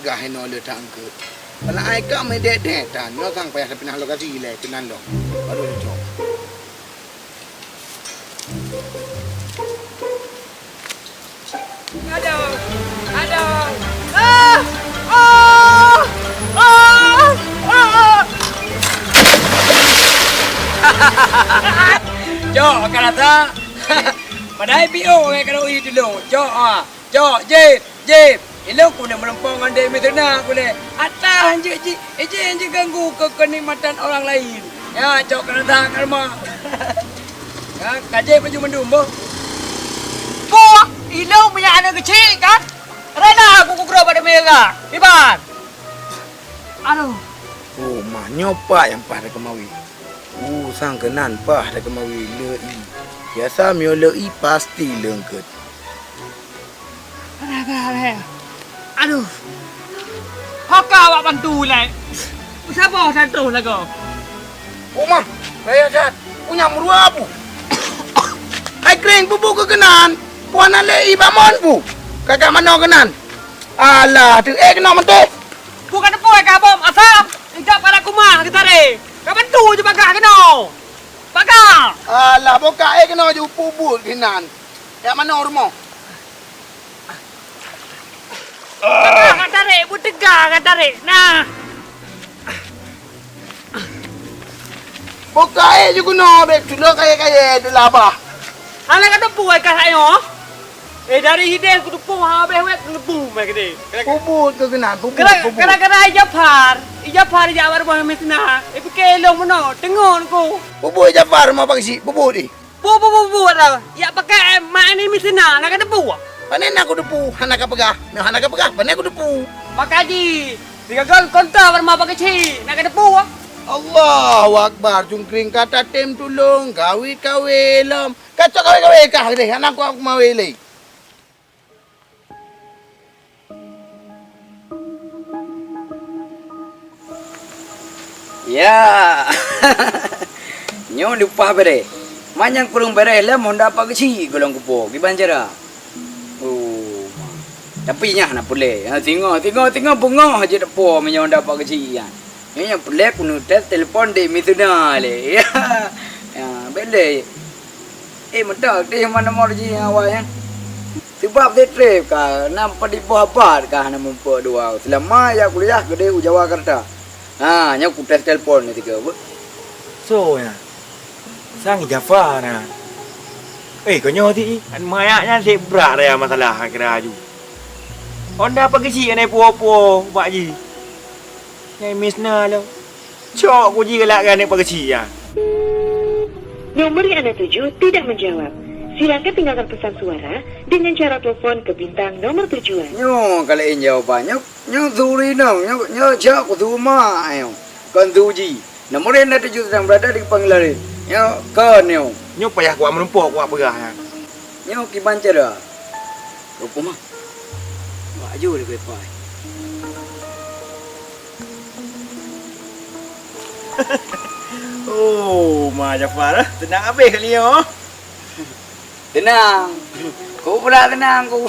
pegah heno le tangke. Kalau ai ka me de tan, no sang payah pindah lokasi le kenan lo. Baru cok. Aduh. Ah! Ah! Ah! Ah! Cok, kata. Padahal PO kan kalau itu dulu. Cok, Jip. Ilo ku nak melempang andai metena aku le. Atas je ganggu kenikmatan orang lain. Ya, cok kata kalma. Ya, kaje baju mendum boh. Kok ilo punya anak kecil kan? Rela aku kukro pada mereka. Iban. Aduh. Oh, mah nyopa yang pah dah kemawi. Sang kenan pah dah kemawi le i. Biasa mio le i pasti lengket. Aduh. Haka awak bantu lah. Siapa satu lah kau? Oh, mah. Saya cat. Punya merua pu. Hai kering bubu ke kenan. Puan le i bamon pu. Kakak mana kenan? Alah, tu kena mentu. Bukan apa yang kabom asam. Tidak pada kumah kita re. Kau bantu je bagah kena. Bagah. Alah, boka kena je bubu kenan. Yang mana rumah? Kata re, butegah kata re. Nah. Boka je guna bek tu lo kaya tu labah. Alah kata puai kah saya. Dari hidung ku tupu habis wek ngebu mak gede. Bubu ke kenan, bubu. Kera ijafar jawar bah mesna. Ibu kelo mono tengon ku. Bubu Jafar mau pakai si bubu di. Bu lah. Ya pakai mak ini mesna nak kata bu. Panen aku depu, anak pegah. Nah, anak pegah, panen aku depu. Pakai di. Tiga kali konta bar mau pakai ci. Nak kata bu. Allahu Akbar, jungkring kata tem tulung, kawi lom. Kacau kawi kah deh, anak aku mau wele. Ya. Nyo lupa bere. Manyang kurung bere lah monda apa kecil golong kupo. Gimana cara? Oh. Tapi nya nak boleh. Tengok bunga aja depo menyonda apa kecil. Nya boleh kuno tes telefon de mituna le. Ya, boleh. Mentak dia mana mau je awak ya. Sebab dia trip ka nampak di bawah bar ka nak mempo dua. Selama ya kuliah gede Jakarta. Nya aku tes telefon ni tiga. So ya. Sang Jafar na. Kau nyoti an mayaknya si berat ya masalah kira aju. Honda pagi si ane puo pak ji. Nyai misna lo. Cok ku ji galak kan pagi si ya. Nomor yang Anda tuju tidak menjawab. Silakan tinggalkan pesan suara dengan cara telepon ke bintang nomor tujuan. Nyo kalau in jawabannya nyo zuri nong nyo jak ku tu ma ayo. Kan tuji. Nomor yang Anda tuju sedang berada di panggilan. Nyo kan nyo. Nyo payah kuat menumpuk kuat pegah ya. Nyo kiban cara. Rupa mah. Baju lebih pai. Oh, Ma Jafar tenang habis kali yo. Tenang. Kau pula tenang kau.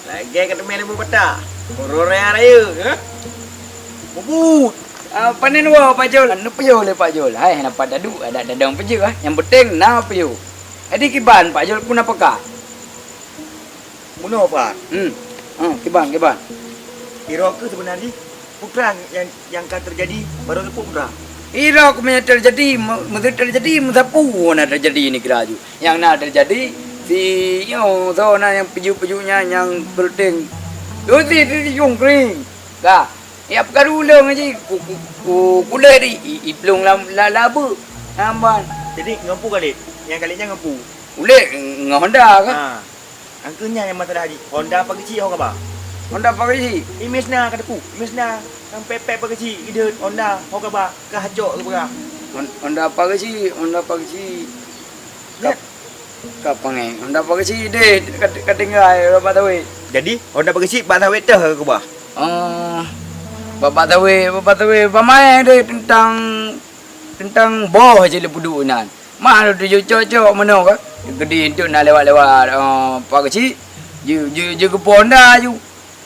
Lagi kata mele peta. Korore raya, ha? Bubut. Panen wa Pak Jol. Anu payah le Pak Jol. Hai dapat dadu ada dadang peje ah. Yang penting na payah. Adi kiban Pak Jol pun apakah? Muno apa? Kiban. Kira ke sebenarnya putra yang akan terjadi baru tu putra. Ira aku punya terjadi mutapu nak terjadi ni kira aju. Yang nak terjadi si zona yang peju-pejunya yang berting. Tu si jungkring. Kah? Ya perkara ulang aja. Kula di iplung labu. Namban. Jadi ngampu kali. Yang kalinya ngampu. Ulek Honda kan? Angkanya yang masalah di Honda apa kecil apa? Honda pakai si. Imisna kataku. Imisna sampai pep apa kecil. Ide Honda apa ba? Kahacok ke berah. Honda pakai si. Kapang Honda pakai si deh ketinggal berapa tahu. Jadi Honda apa kecil batah wetter ke bah? Bapak tahu pamain deh tentang boh je lepu dunan. Mah tu cocok mana kan? Gede tu nak lewat pak kecil. Je ke Honda ju.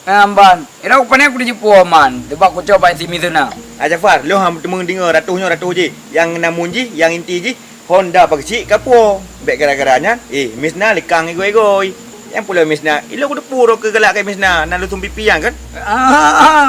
Amban. Ira upane aku dijepur man. Sebab aku coba si Mizuna. Jafar, lu ham temu dengar ratuh je. Yang namun je, yang inti je. Honda pakcik kapo. Bek gara-garanya, Misna lekang egoi-egoi. Yang pula Misna, ilo aku puro ke galak ke Misna. Nak lu tumpi piang kan?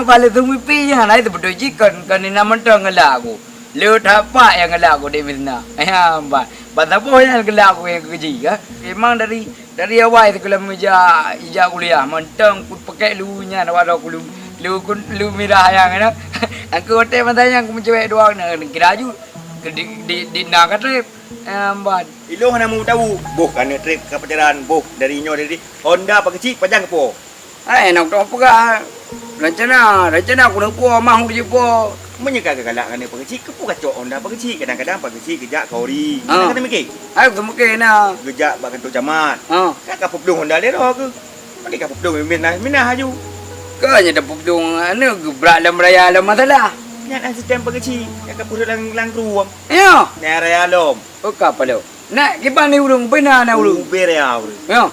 Balik tu mimpi yang lain tu betul jikan kan ni nama tengah lagu. Lu apa yang lagu di Mizna? Amban. Betapa yang lagu yang keji kan? Memang dari awal tu kalau ijak kuliah mentang ku pakai lunya walau ku lu mirah yang ana. Aku hotel matanya aku mencewek doang nak kira aju di nak trip. Amban. Ilo hana mu tahu. Boh kan trip ke pacaran boh dari nyo dari Honda pakcik panjang kepo. Nak tu apa ka? Rencana aku nak puas mah aku jumpa. Menyeka ke galak kan pakcik kepo kacok Honda pakcik kadang-kadang pakcik kejak kauri. Kata mikir. Aku mungkin nak. Kejak bak kantor camat. Kan kapuk dong Honda le ro ke. Mari kapuk dong minah haju. Kanya dah pupung anu gebrak dalam raya alam masalah. Nyat asisten pakcik. Kan kapuk lang ruang. Ya. Ni raya alom. Oh apa lo? Nak kiban ni urung benar nak urung. Berea. Ya.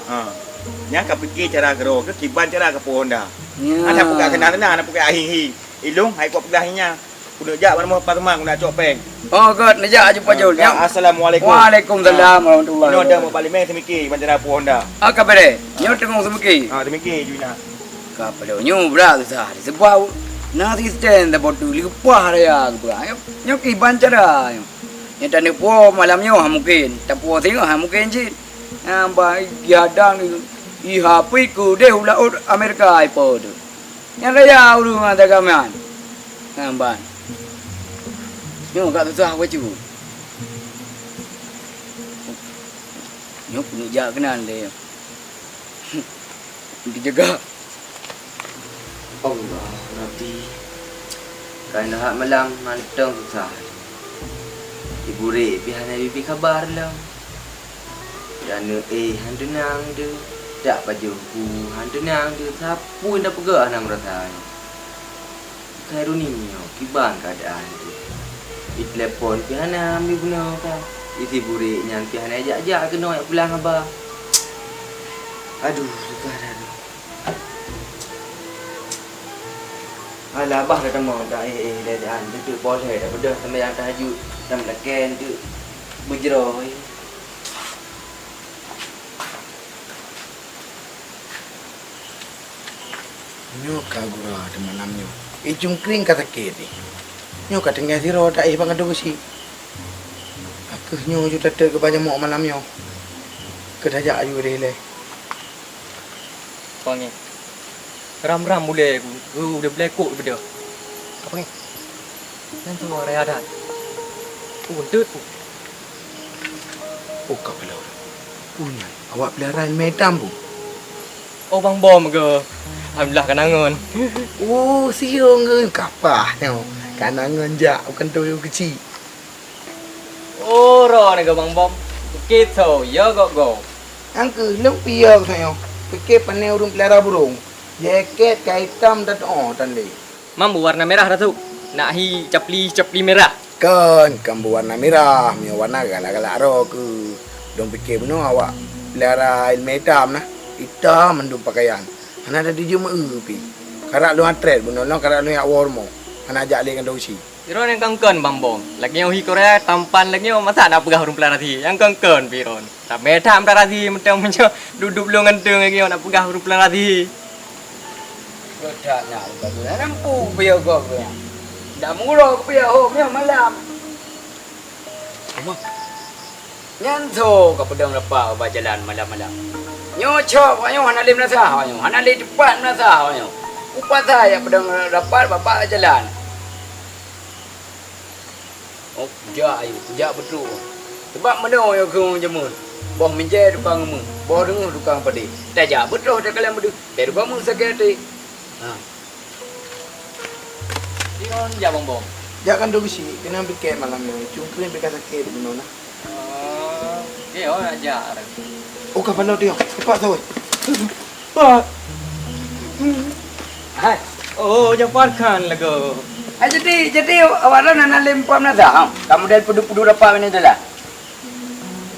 Nya kapuk cara gero ke kiban cara ke Honda. Ya. Ada pukak kenal nak pukak ahi. Ilung hai kuat pegahinya. Kuda jak mana pas rumah nak cok peng. Oh god, najak jumpa jul. Assalamualaikum. Waalaikumsalam warahmatullahi. Ini ada mau balik main semiki bandara Honda. Apa bere? Nyo tengok semiki. Semiki Juina. Apa lo? Nyo berat sah. Sebab nasi stand dah botu lipah raya aku. Nyo kiban cara. Yang tadi po malam nyo mungkin. Tak po tengok mungkin je. Ba yadang ni HP ku deh ulah Amerika iPod. Yang raya urung ada kaman. Namban. Nyo kat susah baju. Nyo punya jak kenal dia. Dijaga. Allah Nabi. Kerana hak malam mantang susah. Ibu Rek pihak Nabi pi kabar lah. Kerana handenang dia. Tak baju ku handenang dia. Sapu dah pegah nak merasa. Kairuninya kiban keadaan dia. Di telefon pihak Nabi guna kan. Isi burik yang pihak Nabi ajak kena nak pulang abah. Aduh, dekat dah. Alah abah dah temu dah dah duduk boleh dah bedah sampai yang tahajud dan laken tu berjerah. Nyo kagura de malam nyo. Jungkring kata kiri. Nyo kata ngah siro tak bang adu si. Aku nyo ju tata ke banyak mak malam nyo. Kedajak ayu deh. Panggil. Ram-ram boleh aku. Udah belekok benda. Apa ni? Nanti orang raya dah. Untut. Oh kapal. Punya. Awak peliharaan metam bu. Oh bang bom ke? Alhamdulillah kanangan. Oh siung ke kapah nyo. Kanangan jak bukan tu kecil. Oh roh ni ke bang bom. Kita ya go. Angke lu piak saya. Fikir pandai urung pelihara burung. Jaket kaitam dan tadi. Mambu warna merah dah tu. Nak hi capli merah. Kan warna merah, mi warna galak-galak ro ke. Dong fikir beno awak pelihara ilmu hitam nah. Hitam mendung pakaian. Ana ada di juma pi. Karak lu atret beno no karak lu yak warmo. Ana ajak le kan dosi. Piron yang kangken bang bom. Lagi yang hi Korea tampan lagi yang masa nak pegah urung pelihara thi. Yang kangken piron. Tak merah pelihara thi mentang menyo duduk lu ngenteng lagi nak pegah urung pelihara thi. Godak nak betul. Nampu biar kau biar. Dah murah biar biar malam. Nyanto kau pedang lepas ubah jalan malam-malam. Nyocok banyak hana lim nasah banyak. Hana lim cepat nasah banyak. Upah saya pedang dapat bapak jalan. Oh, kejap betul. Sebab mana yang kau jemun? Boh menjadi tukang mu. Boh dengar tukang padi. Dah jak betul dah kalian bedu. Dari kamu sakit. Piron ya bang bom. Jangan dosi. Kena fikir malam ni. Cungkring fikir sakit beno nah. Eh oh ajar. Oh kapal dia. Cepat tu. Hai. Oh Jafar Khan lagu. Jadi awak nak lempam nasah. Kamu dari pudu-pudu dapat ini dah.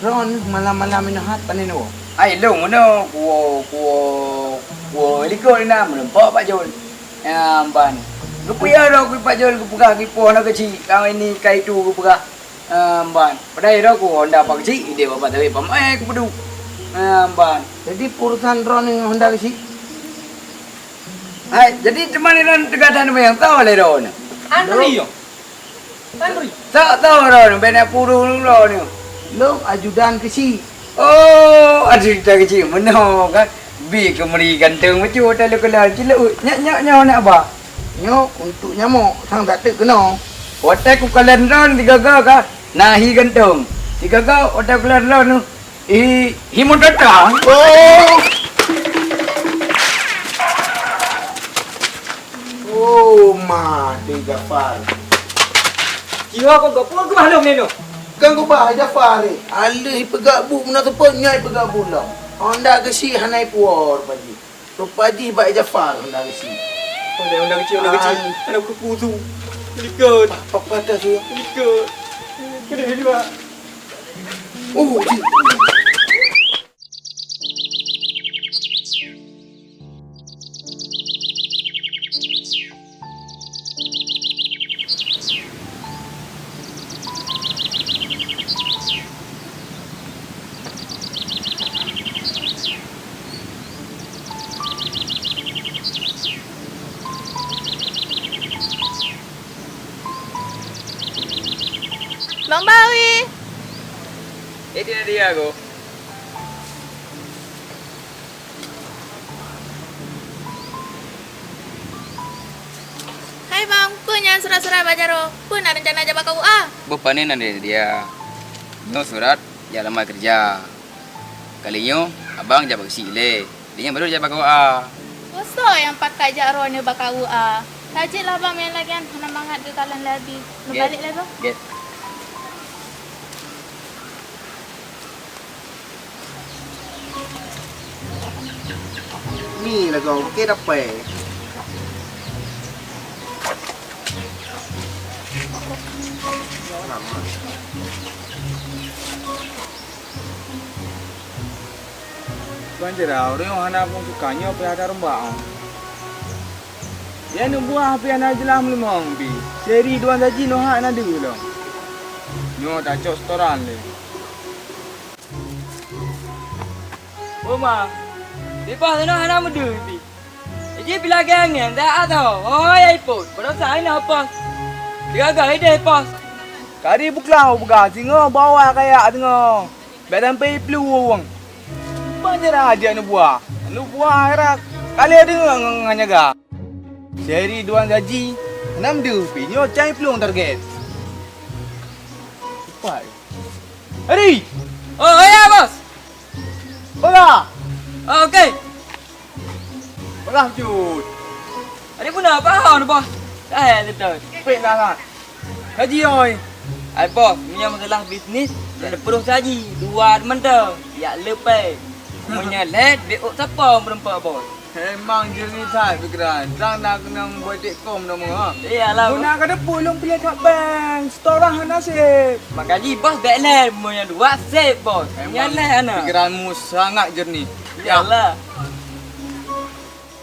Ron malam-malam ini hat panen wo. Ai lu mana ku Wah, helikopter ni nak menempak Pak Jol. Ban. Rupiah dah aku Pak Jol aku pegah kipo nak kecil. Kau ini kai tu aku pegah. Ban. Padahal dah aku Honda Pak kecil. Dia bapak tapi pamai aku pedu. Ban. Jadi perusahaan drone yang Honda ke si? Hai, jadi teman ni ron tegatan yang tahu le ron. Andri yo. Andri. Tahu ron, benar puru ron. Lo ajudan ke si? Oh, ada cerita kecil. Mana kan? Bi kemari ganteng macam hotel kelan. Ciluk. Nyak nak apa? Nyo untuk nyamuk sang tak tek kena. Hotel ku kelan ron 3 ka. Nahi ganteng. 3 ka hotel kelan ron tu. Himut datang. Oh, mati Jafar. Jiwa kau gopur ke mahlum ni no. Kan kau bah Jafar ni. Alih pegak bu mana tu pun nyai pegak bulang. Honda ke si hanai puar pagi. Tu pagi baik Jafar Honda ke si. Undang kecil. Anak aku putu. Ikut. Apa dah tu? Ikut. Kena juga. Oh, si. Bang Bawi. Dia aku. Hai bang, punya surat-surat bajaro. Pun ada rencana jabak kau ah. Bapa ni nanti dia. No surat ya lamar kerja. Kalinya abang jabak si le. Dia baru jabak kau Boso yang pakai jaro ni bakau ah. Tajik lah bang yang lagi hana mangat ke kalan labi. Nu balik lah bang. Get. Ni lah kau, ke dapat. Banjirau, dia orang pun sukanya apa ada rembang. Dia nak buah apa yang nak jelas melemong bi. Seri duan saji no hak nak dulu lah. Nyo tak cok storan le. Oma. Lepas tu nak anak muda ni. Jadi bila gangan dah tahu. Oh ya ipot. Pada saya nak apa? Dia agak ide pas. Kari buklau buka singo bawa kayak tengok. Badan pay plu wong. Banjirau aja nu buah. Nu buah arak. Kali ada nganyaga. Seri duan saji 6 du pi nyo cai pelung target. Cepat. Hari. Oh ya bos. Bola. Oh, okey. Bola cut. Ada pun apa hal bos? Dah betul. Pek dah lah. Haji oi. Ai bos, punya masalah bisnes ada perlu saji. Dua mentang. Ya lepai. Punya let beok siapa berempat bos? Memang jernih tak fikiran. Sang nak kena buat tekkom nama. Iyalah. Guna kada pulung pilih kat bank. Setorang nasib. Makanya bos baiklah punya dua save bos. Punya lah ana. Fikiranmu sangat jernih. Iyalah.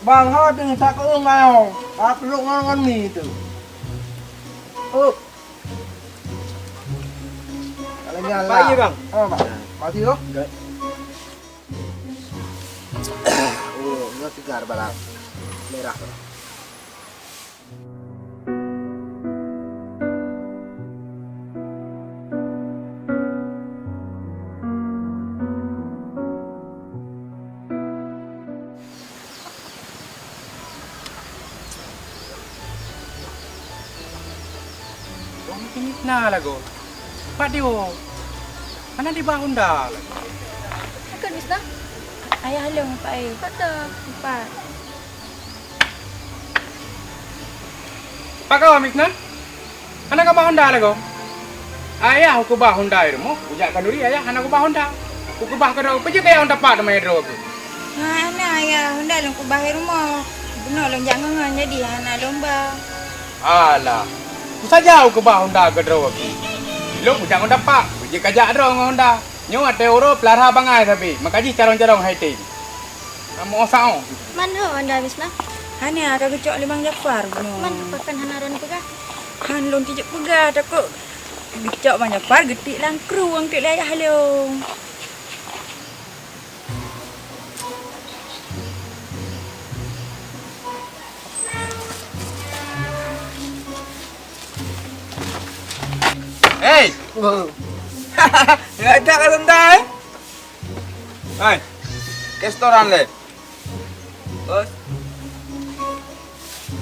Bang, ha dengan tak kau ngau. Apa lu ngan mi tu? Oh. Kalau nyala. Apa ya bang? Oh, bang. Mati tu. Oh, nggak segar barang. Merah. Nah lagu. Pak Dio. Mana di bangun dah? Akan bisa. Ayah halung pak ai. Kata pak. Pak kau Misna? Anak kau bangun dah lagu. Ayah aku bangun dah itu. Mau ujak kanuri ayah anak aku bangun dah. Aku bah kau pergi ke yang dapat main rob. Ha ana ayah hendak lang ko bahir mo. Benar lang jangan jadi anak lomba. Alah. Ku saja aku bah Honda ke draw aku. Lo ku jangan dapat. Pergi kajak draw dengan Honda. Nyo ate oro pelara bangai tapi. Makaji carong-carong high team. Amo sao? Mana anda habis nak? Hanya kau kecok limang Jafar benar. Man pakan hanaran pegah. Han lon tijak pegah takut. Kecok bang Jafar getik langkru ang tek layah lo. Hey! Ada kan tentang? Hai. Restoran le. Bos.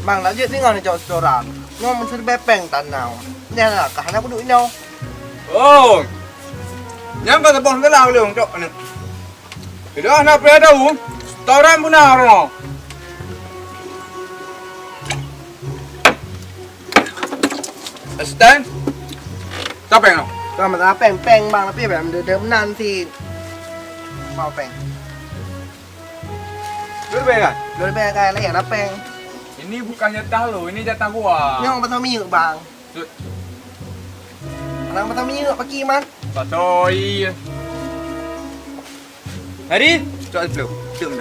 Mang lanjut tinggal di restoran. Nó mình sẽ bé bèn tận nào. Nên là cả hai có đuổi nhau. Oh. Yang kata bos tu lah leung cok ni. Tidak nak pergi tahu. Restoran pun nak orang. Asisten. Siapa yang nak? Rồi mà ta bèn bèn bằng là biếtแบบเดิมนั่นที่เมาแป้ง Duduk kan? โดยแป้งกันแล้วอย่างนั้นแป้ง Ini bukan jatah lo, ini jatah gua. ย่องมาทำมีเหงือกบางอะไรมาทำมีเหงือกปะกี้มัน Patoi. Hari, coba dulu. Tunggu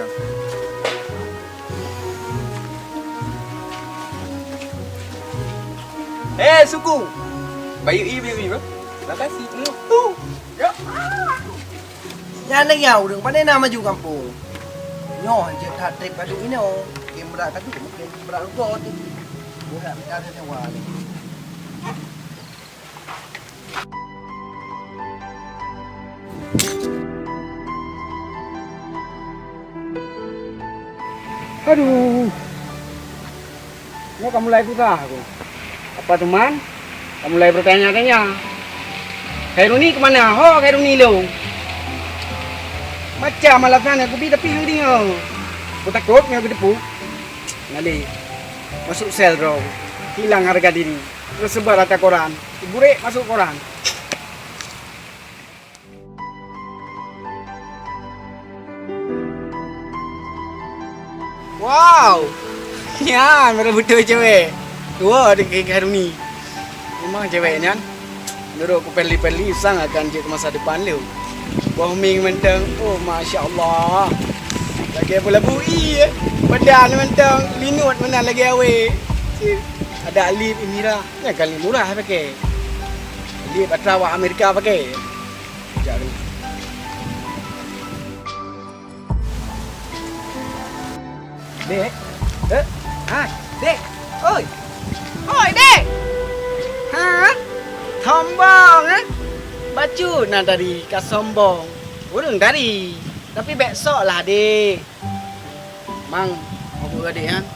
dah. Suku. Bayu i bro. Terima kasih. Tu. Ya. ย่านได้ยาวถึงประเด็นนามาอยู่กัมพูย่อหันเจ็บถัดเต็มกระดูกนี่เนาะเกมบรากันดูเกมบราลูกโดดดูแลไม่ได้เท่าไหร่เลย Aduh. Mau kamu mulai susah aku. Apa teman? Kamu mulai bertanya-tanya. Khairuni kemana? Ho, Khairuni lo. Macam alasan aku tapi hang dia. Aku takut aku ditipu. Ngali. Masuk sel bro. Hilang harga diri. Tersebar rata koran. Burek masuk koran. Wow. Ya, mereka betul cewek. Tua ada kayak Haruni. Memang cewek ni kan. Menurut aku peli-peli sang akan jadi masa depan lu. Bohming mentang. Oh, Masya Allah. Lagi pula bui. Badan mentang. Linut mana lagi awe. Ada alif Emira. Ya kali murah pakai. Alif Atrawak Amerika pakai. Jadi. Dek. Dek. Oi. Oi, Dek. Ha? Sombong Baju nak dari ka sombong. Urang dari. Tapi besok lah, Dek. Mang, aku adik kan.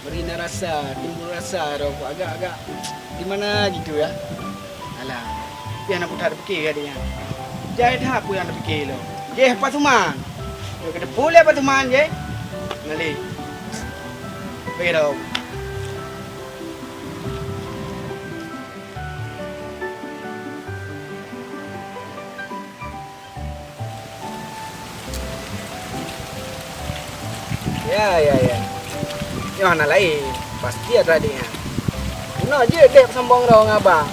Beri rasa, timbul rasa rokok agak-agak di mana gitu ya. Alah. Biar nak putar fikir adiknya. Jahit hak pun yang fikir lo. Je apa tuman? Yo kena boleh apa tuman je? Nali. Pero Ya. Yang anak lain pasti ada adiknya. Guna je dek sambung dah dengan abang.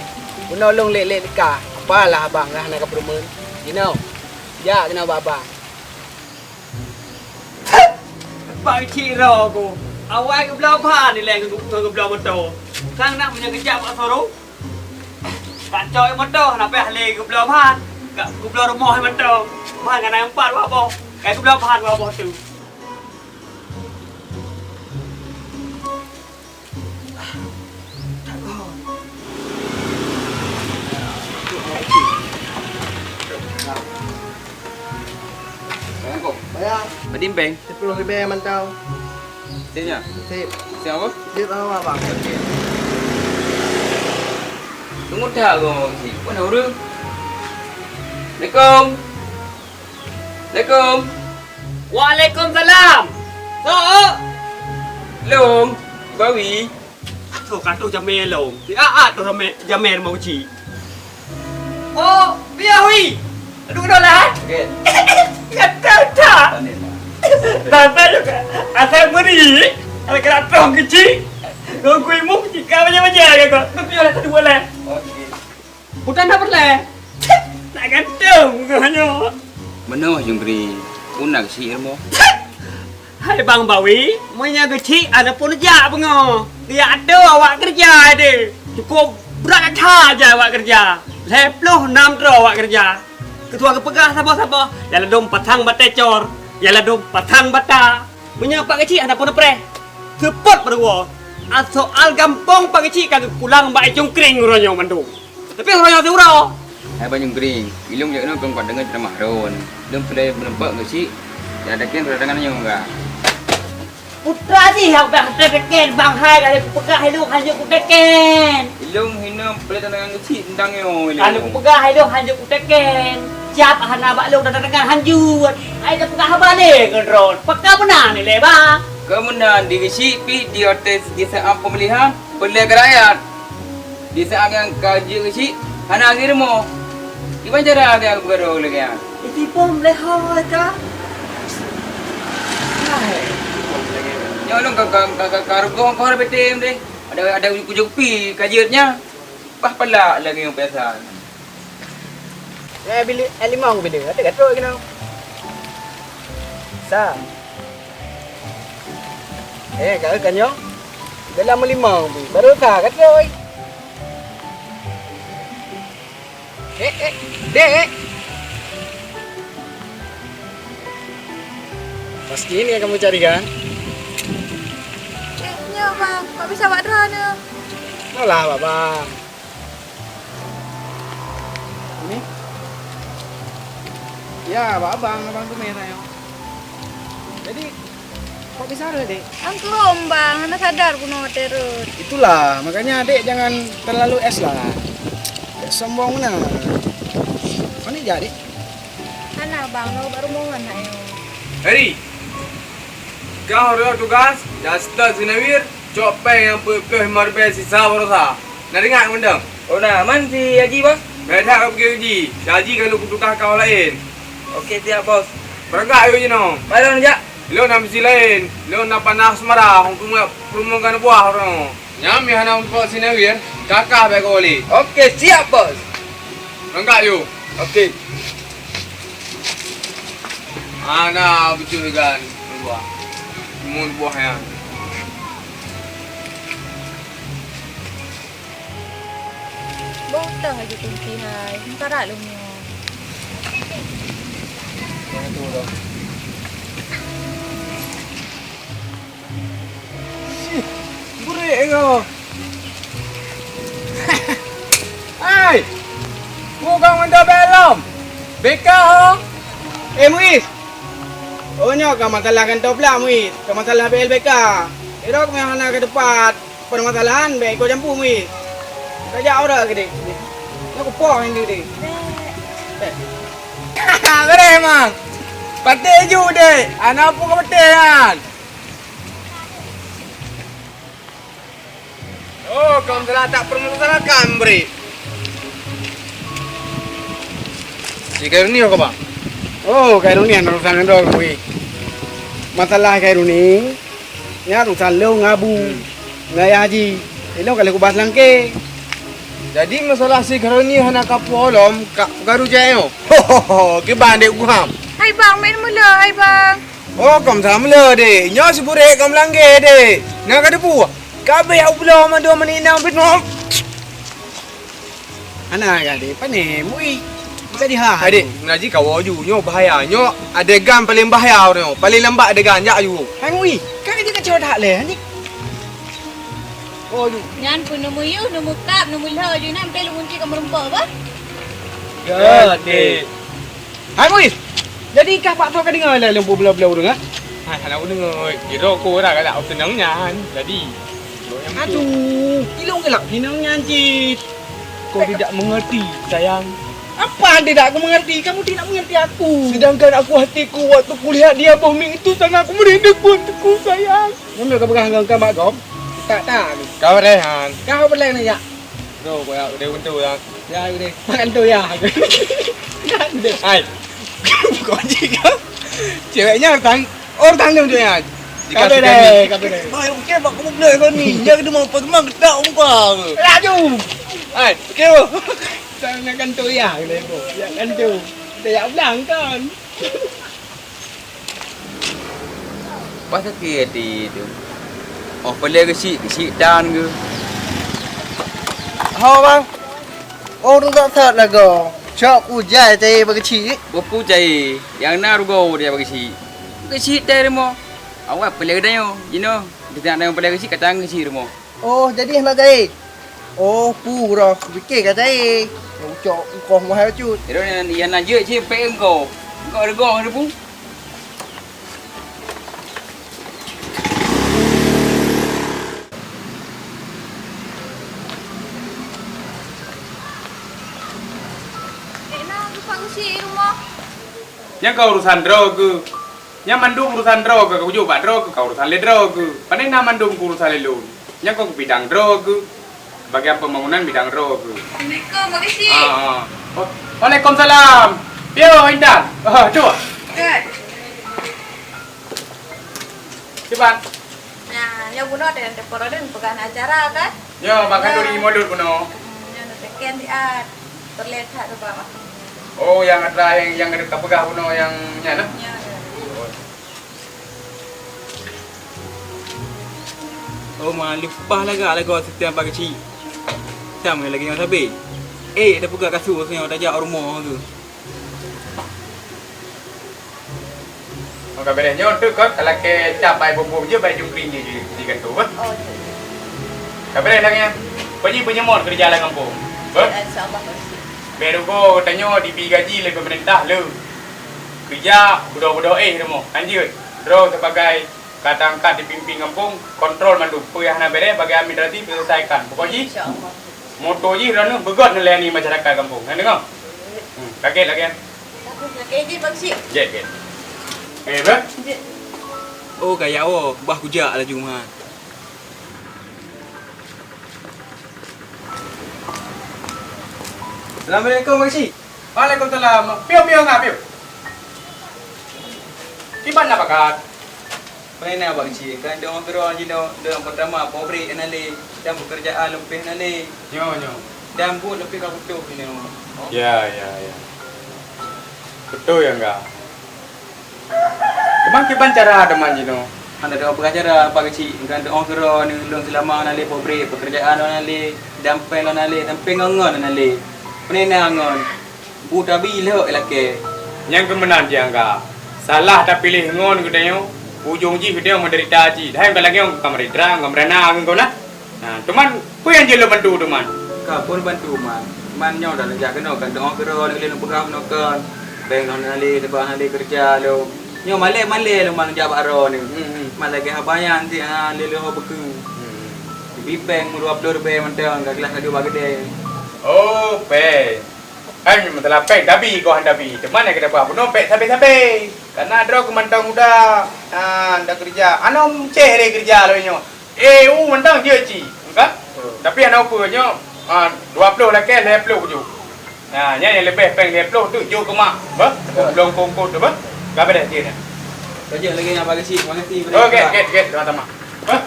Guna long lek-lek nikah. Apalah abang lah nak keperumun. You know. Ya kena abang. Bang Ciro aku. Awal ke belah pan ni leng ke belah motor. Sang nak punya kejap kat Soro. Tak coy motor nak peh le ke belah pan. Kat ke belah rumah motor. Pan kan empat apa. Kat ke belah pan apa tu. Bayar. Bedimbing. 10,000 man tau. Sini. Sip. Siapa? Sip apa bang? Tunggu dah kau si. Mana orang? Assalamualaikum. Assalamualaikum. Waalaikumsalam. So. Long. Bawi. Thôi cả tôi chăm mê lồng thì tôi chăm mê màu chỉ. Oh, biar hui. Duduk dah lah. Okey. Kata tak. Sampai juga. Asal beri. Kalau kena tong kecil. Kau kui muk jika macam-macam ya kau. Tapi oleh satu boleh. Okey. Bukan dapat le. Nak gantung kau hanya. Mana yang beri punak si ilmu? Hai Bang Bawi, punya kecil ada pun aja pengo. Dia ada awak kerja ada. Cukup berat aja awak kerja. 26 awak kerja. Ketua kepegah siapa-siapa. Yalah dom patang batecor. Yalah dom patang bata. Punya pak kecil ada pun pre. Cepat berdua. Soal gampang pak kecil kagak pulang mbak cungkring ronyo mandu. Tapi ronyo surau. Hai banyak kering. Ilung jangan kau kuat dengan ceramah ron. Ilung sudah menempat kecil. Ya ada kan dengan enggak. Putra sih yang teken bang hai kali pegah ilung hanya ku teken. Ilung hina boleh tangan kecil tentang yo. Kalau ku pegah ilung hanya ku teken. Siap hana bak lu dengan hanjut. Ai dah pegah balik ron. Pekah benar ni le bang. Kemudian di kecil pi di atas di saat pemilihan boleh rakyat. Di saat yang kaji kecil hana agirmo. Gimana cara dia berdoa lagi ya? Iti pom le ha ka. Ya long kargo kau ada BTM deh. Ada ujuk-ujuk kajiannya. Pala lagi yang biasa. Bili limau bili. Ada gatrok kena. Sa. Kalau kanyo. Dalam limau bi. Baru ka gatrok. Dek. Pasti ini yang kamu cari kan? Ya bang, kok bisa buat drone? Alah, Bang. Ini? Ya, abang tuh merah ya. Jadi, kok bisa ada, Dek? Angklum bang, anda sadar kuno terus. Itulah, makanya Dek jangan terlalu es lah. Dek sombong nah. Mana jadi? Ana bang, lo baru mau ayo. Heri, kau harus tugas, jasta sinawir, copai yang pepeh marbe sisa berosa. Nari nggak mendang? Oh nah, man si Haji bos? Beda kau pergi uji, Haji kalau kutukah kau lain. Oke siap bos. Berangkat ayo je no. Baru aja. Lo nak misi lain, lo nak panas marah, hukum perumukan buah orang. Nyam yang nak untuk sinawir, kakak baik oli. Oke siap bos. Berangkat yuk. Oke. Ana betul kan buah. Mun buah yang. Botah aja kunci hai, mentara lu nyo. Burik kau. Hai. Bukan anda belum. Beka ho. Muiz. Oh nyo ka masalah kan topla Muiz. Ka masalah BLBK. Irok me hana ke depan permasalahan be ko jampu Muiz. Kaya ora gede. Aku poh ini deh. Bere mang. Pate ju deh. Anak pun kepetean. Oh, kau telah tak permasalahkan beri. Jika ini apa bang? Oh, kairuni an urusan ndo kui. Masalah kairuni. Nya urusan lo ngabu. Ngaya haji. Elo kali ku bahas langke. Jadi masalah si karuni hana kapolom kak garu jayo. Ho, ke bandek guam. Hai bang, main mula hai bang. Oh, kam samle de. Nyo si bure kam langge de. Na ka depu. Kabe au belum ando menina bitnom. Ana ga de pane mui. Bukan diha. Adik, ngaji kau aju nyo bahaya. Nyo adegan paling bahaya nyo. Paling lambat adegan jak aju. Hai mui. Kan dia kacau dak le. Ni. Oh, Nyan pun nemu yu, nemu kap, nemu lo ju nam pelu kunci ke merempa ba? Ya, de. Hai mui. Jadi kah pak tok ka dengar le lembu belau-belau tu ngah? Hai, anak aku dengar. Kira aku dah kalau senang nyan. Jadi Aduh, ilung gelak hinang nyancit. kau tidak mengerti, sayang. Apa tidak aku mengerti? Kamu tidak mengerti aku. Sedangkan aku hatiku waktu kulihat dia bombing itu sangat aku merinduku untukku sayang. Kamu kau pegang dengan kamu gom? Tak. Kau rehan. Kau boleh ni ya? Tuh, kau yang udah untuk yang. Ya, udah. Makan tu ya. Hai. Kau jika ceweknya orang dia ya. Jika Kau deh. Hai, okey, bak kamu boleh kau ni. Dia kena mau pemang tak muka. Laju. Hai, okey. Jangan tu ya, lepo. Jangan tu. Saya bilang kan. Pasal kiri tu. Oh, boleh kecil dan ke. Hao bang. Oh, đúng rõ thật là gò. Cho cụ dạy tay bagi chi. Buku cai. Yang nak rugo dia bagi si. Kecil dari mo. Awak boleh dah yo. You know. Kita nak boleh kecil kata kecil mo. Oh, jadi nak dạy. Oh, pu rồi. Bị cái dạy. Cho con một hai chút. Rồi yang nak je je pe engkau. Engkau rugo ada pun. Yang kau urusan draw ke? Yang mandung urusan draw ke? Kau juga draw ke? Kau urusan le draw ke? Pandai nak mandung urusan le loan. Yang kau bidang draw ke? Bagian pembangunan bidang draw ke? Assalamualaikum, makasih. Oh, Waalaikumsalam. Yo, Intan. Coba. Kan? Coba. Nah, yang guna dan deporan pegang acara kan? Yo, makan duri mulut kuno. Yang tekan di at. Terlihat tu Pak. Oh, yang ada yang ada kapegah kuno yang nyana. Ya. Oh, mah lupa lah gak setiap pagi ci. Sama lagi yang sabi. Dah buka kasut yang dah jauh rumah tu. Maka bedanya untuk kau kalau ke capai bom je baik jungkring je di kantor. Oh. Kabar lagi pergi penyemot kerja lah kampung. Insyaallah. Baru kau tanya dipi gaji oleh pemerintah lu. Kerja budak-budak demo. Lanjut. Terus sebagai kata angkat dipimpin kampung, kontrol mandu. Puyah nak bere bagi administratif selesaikan. Pokoknya Insyaallah. moto je rana begot melayani masyarakat kampung. Kan dengar? Kaget lagi kan? Kaget makasih. Jet. Ber? Oh, kayak bah kujak lah Jumat. Assalamualaikum makasih. Waalaikumsalam. Piu ngah piu. Di mana pakat? Pernah abang cik kan dia orang gerak je dia pertama pabrik nale dan pekerjaan lebih nale. Nyo. Dan pun lebih kau betul ni. Ya. Betul ya enggak? Kemang kiban cara teman je no. Anda dah bercara apa kecil kan dia orang gerak ni long selama nale pabrik pekerjaan nale dan pen nale dan pengangan nale. Pernah angon. Buta bila elake. Yang kemenang je enggak. Salah tak pilih ngon gedenya. Ujung ji gedenya menderita ji. Dah yang lagi orang kamar idra, kamar nang kau nah. Nah, teman, kau yang je lo bantu teman. Kau pun bantu man. Man nyaw dah lejak kena kan dia orang gerak ni pegang nokan. Beng nale depan nale kerja lo. Nyaw male lo man jawab aro ni. Man lagi habayan si lele ho beku. Bipeng mulu upload be mentang kelas radio bagede. Oh, pe. Kan masalah pe dabi kau handabi. Teman yang kita buat pun pe sampai. Karena ada kemantang muda. Anda kerja. Anom cehre kerja lo nyo. Mentang je ci. Kan? Tapi anak apa nyo? 20 lah ke 20 je. Nah, yang lebih peng 20 tu jo ke mak. Ba? Belum kongkot tu ba? Gabe dah je ni. Kerja lagi nak bagi cik, makasih. Okey, get teman-teman. Ba?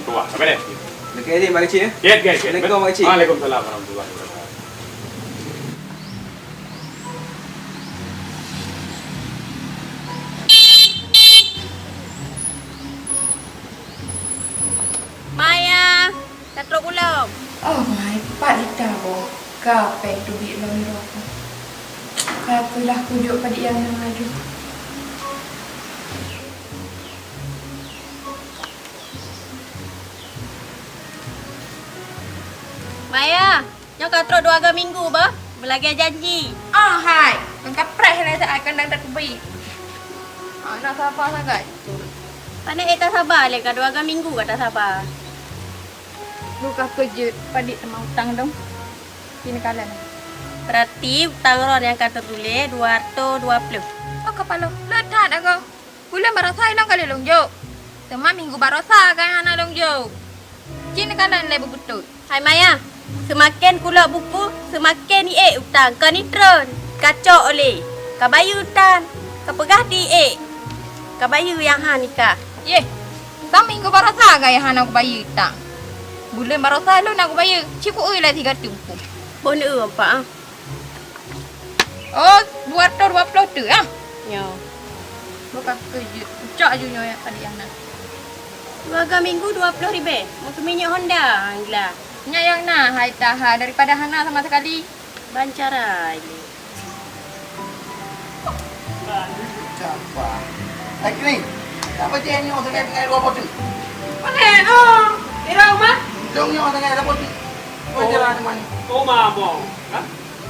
Tua, gabe dah. Okey, bagi cik. Get. Assalamualaikum makcik. Waalaikumsalam warahmatullahi wabarakatuh. Maya, katro belum? Oh my, Pak Lita bo. Kape tu bi lo ni aku. Kapelah kujuk pada yang maju. Maya, nyo katro 2 minggu bah. Belagi janji. Ah hai, engkau preh lah saya akan dah kubi. Nak sabar sangat. Pandai tak sabar le ka 2 minggu kata sabar. Luka kerja padik sama hutang dong. Kini kalian. Berarti hutang ron yang kata tulis 220. Oh kepala, letak aku. Bulan barasa long kali long jo. Tema minggu barasa kan anak long jo. Kini kalian lebih betul. Hai Maya, semakin kula buku, semakin hutang. Kau ni tron, kacau oleh. Kau bayu hutang, kau pegah di kau bayu yang nikah. Ye, sam minggu barasa kan yang anak bayi hutang. Bulan barasa lo nak bayar. Cipu ui lah 3 tumpu. Bonus apa? Oh, 220 tu ah. Yo. Bukan kerja. Cak ajunya ya pada yang nak. 2 minggu 20,000. Motor minyak Honda gila. Nya yang nak hai tahan daripada Hana sama sekali. Bancara ini. Siapa? Hai Kering. Apa je nyo tengah dua botol? Mana? Oh, di rumah. Dong nyo tengah dua botol. Bancara mana? Oma mo. Ha?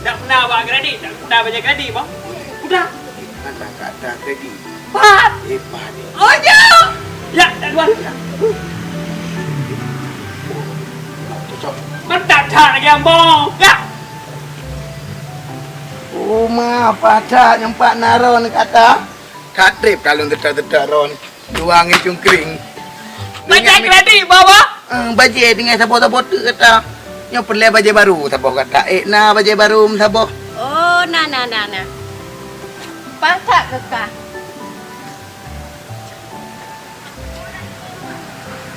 Tak pernah buat kredit, tak pernah bayar kredit bang. Udah. Kata-kata tadi. Pat. Hebat ni. Oh, jauh. Ya, tak tuan. Cocok. Mantap tak lagi abang. Ya. Rumah pacar nyempak naron kata. Katrip kalau tetar-tetar ron. Duangi cungkring. Bayar kredit bawa. Baje dengan sabot-sabot kata. Nyo perlu baje baru sabot kata. Na baje baru sabot. Oh, nah. Pasak kekah.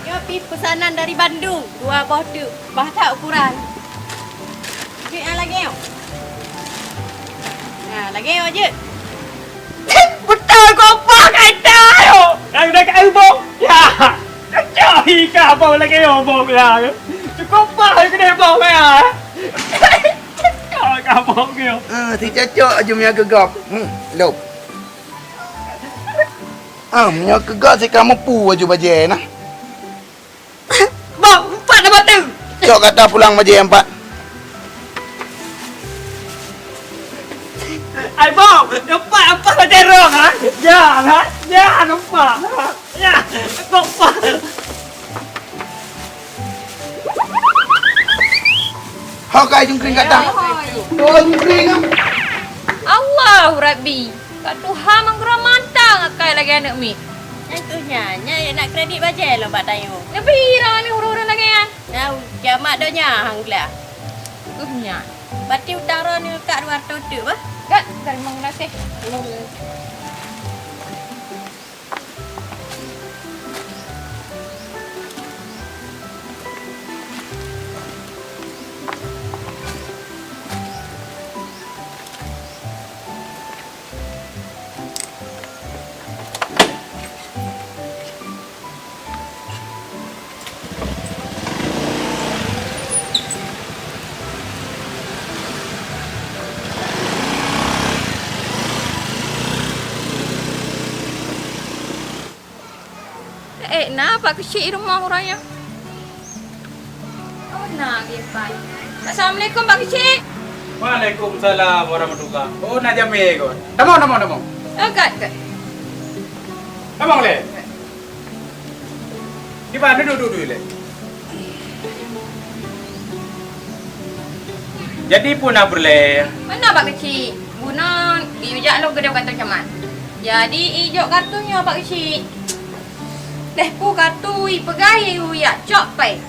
Yo pi pesanan dari Bandung, 2 botol. Pasak ukuran. Duit yang lagi yo. Nah, lagi yo je. Betul kau pakai tayo. Yang dah kat bang. Ya. Cari ke apa lagi bang ya. Cukup pakai kena bang ya. Kau kat bang ya. Si cocok je punya gegap. Lop. Punya gegap si kamu pu baju baje nah. Bang, 4 dah batu. Cok kata pulang baje 4. Ai bang, nampak apa macam rong ha? Ya, ya nampak. Ya, nampak. Hau kai cungkring kata. Oh cungkring ah. Allah Rabbi. Kat Tuhan menggeram mantang akai lagi anak mi. Yang tu nya nak kredit baje lomba tayo. Lebih rang ni huru-huru lagi kan. Nah, kiamat donya hang gila. Nya. Berarti utang ron ni kat 200 tu bah. Kat terima kasih. Kenapa kecil rumah orangnya? Oh, nak dia baik. Assalamualaikum Pak Kecil. Waalaikumsalam warahmatullahi. Oh, nak jamé kon. Tamo. Kat. Abang le. Di mana duduk le? Jadi pun nak boleh. Mana Pak Kecil? Guna ijak lo gede kata macam mana? Jadi ijak kartunya Pak Kecil. Dah ku kartu pegai ya cok pai.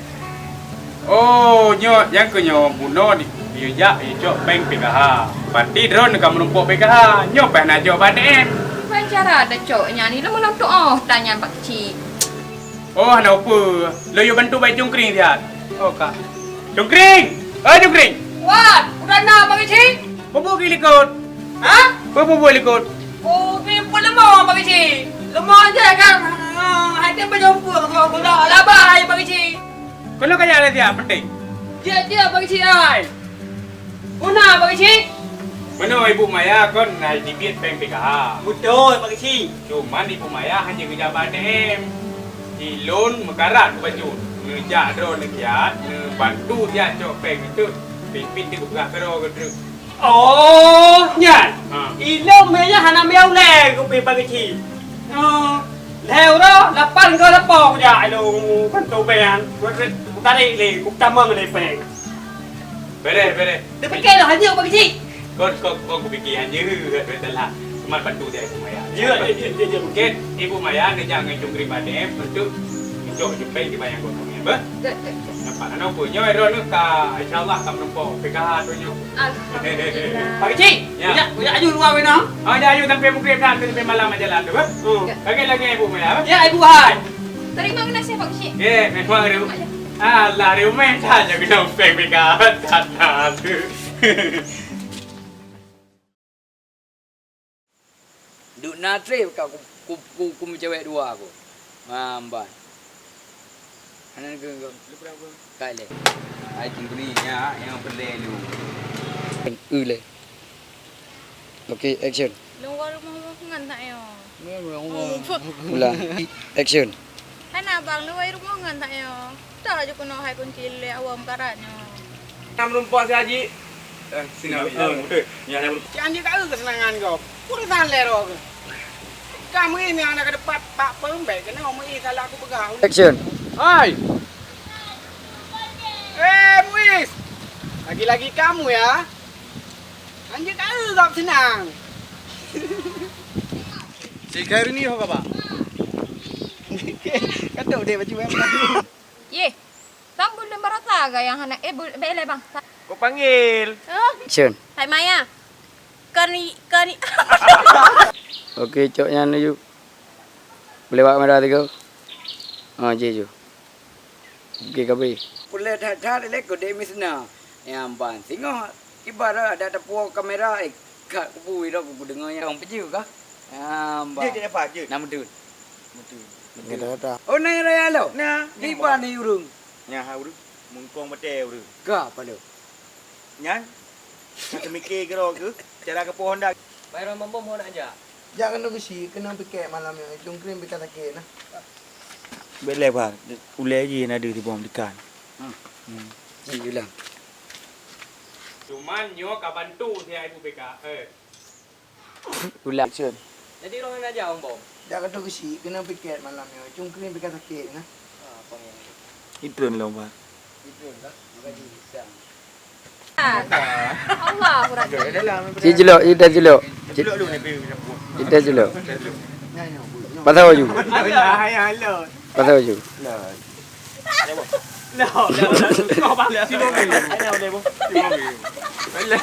Oh, nyo yang ke nyo buno di bijak ijok bank PKH. Pati drone kamu numpuk PKH. Nyo peh nak jok baden. Cara ada coknya ni lama tu tanya Pak Kecil. Oh, nak apa? Lo yo bantu bayi cungkring dia. Oh, kak. Cungkring. Cungkring. Wah, udah nak Pak Kecil? Bobo gilikot. Ha? Bobo gilikot. Oh, ni pun lemah Pak Kecil. Lemah aja kan. Hati berjumpa kalau budak labai Pak Kecil. Kalau kaya ada dia penting. Dia Pak Kecil ai. Una Pak Kecil. Mana Ibu Maya kon naik dibit bank PKH. Betul Pak Kecil. Cuman Ibu Maya hanya kerja BDM. Di loan mekarat ke baju. Ngejak drone kiat, bantu dia cok bank itu. Pimpin dia buka kero ke drone. Oh, nyan. Ha. Ilmu meja hana meo le ku Pak Kecil. Theo đó là pan cơ là bò dạ đâu con tàu bèn chúng ta đây là cũng tam mừng này bèn Bere. Dia fikir lah hanya Pak Kecil. Kau fikir hanya betul lah. Cuma bantu dia Ibu Maya. dia Mungkin Ibu Maya ngejak ngejungkring BDM untuk jok jumpai di bayang gotongnya. Ba? Nampak anak punya drone nu ka insyaallah kam numpuk PKH tu nyo. Alhamdulillah. Pak Kecil Ya. punya aju luar wena Oh, jayu sampai mungkin sampai malam aja lah tu, ba? Kagak lagi Ibu Maya, ba? ya ibu hai Terima kasih Pak Kecil. Memang riu. Alah, riu main saja kena PKH tanah tu. Duk natre kau ku cewek dua aku. Mamban. Anak ke kale. Ai tinggulinya yang perlu. Le. Okay, action. Luar rumah ngan tak yo. Ulang. Action. Hai na bang luar rumah ngan tak yo. Dah je kena hai kunci le awam karatnya. Nam rumpah si Haji. Sini. Betul. Ya, Janji kau kesenangan kau. Urusan lero ke. Kamu ini anak ke depan Pak Pembek kena ngomong salah aku pegang. Action. Hai. Muis. Lagi-lagi kamu ya. Anjir kau tak senang. Si Khairi ni apa, Pak? Kata dia baju apa? Ye. Bang boleh merasa ga yang anak bele bang. Kau panggil. Action. Hai Maya. Kani. Okey, coknya ni ju. Boleh buat merah tiga. Je ju. Okey, kabe. Boleh dah lek ko de misna. Yang ban. Tengok ibarat ada tepu kamera kat kubu ida kubu dengar yang peju kah? Ban. Dia apa je? Nama tu. Ada. Oh, nai raya lo. Nah, Di mana ni urung? nya hauru. Mungkong betel uru. Ka apa lo? Nya. Kita mikir kira ke cara ke pohon dah. Bayar mampu mau nak aja. Jangan nunggu sih, kena pakai malam ni. Jungkrim pakai sakit nah. Belai bah. Ulai je nak ada di bawah ikan. Ji ulang. Cuman nyo ka bantu si ai BK. Ulang. Jadi orang nak aja bom. Jangan nunggu sih, kena pakai malam ni. Jungkrim pakai sakit nah. Itu lah bah. Allah kurang. Ji jelok, ida jelok. Jelok lu ni pergi. Ida jelok. Nyanyi. Pasal baju. Halo. Pasal baju. Kau balik sini boleh. Ada boleh bu. Sini boleh.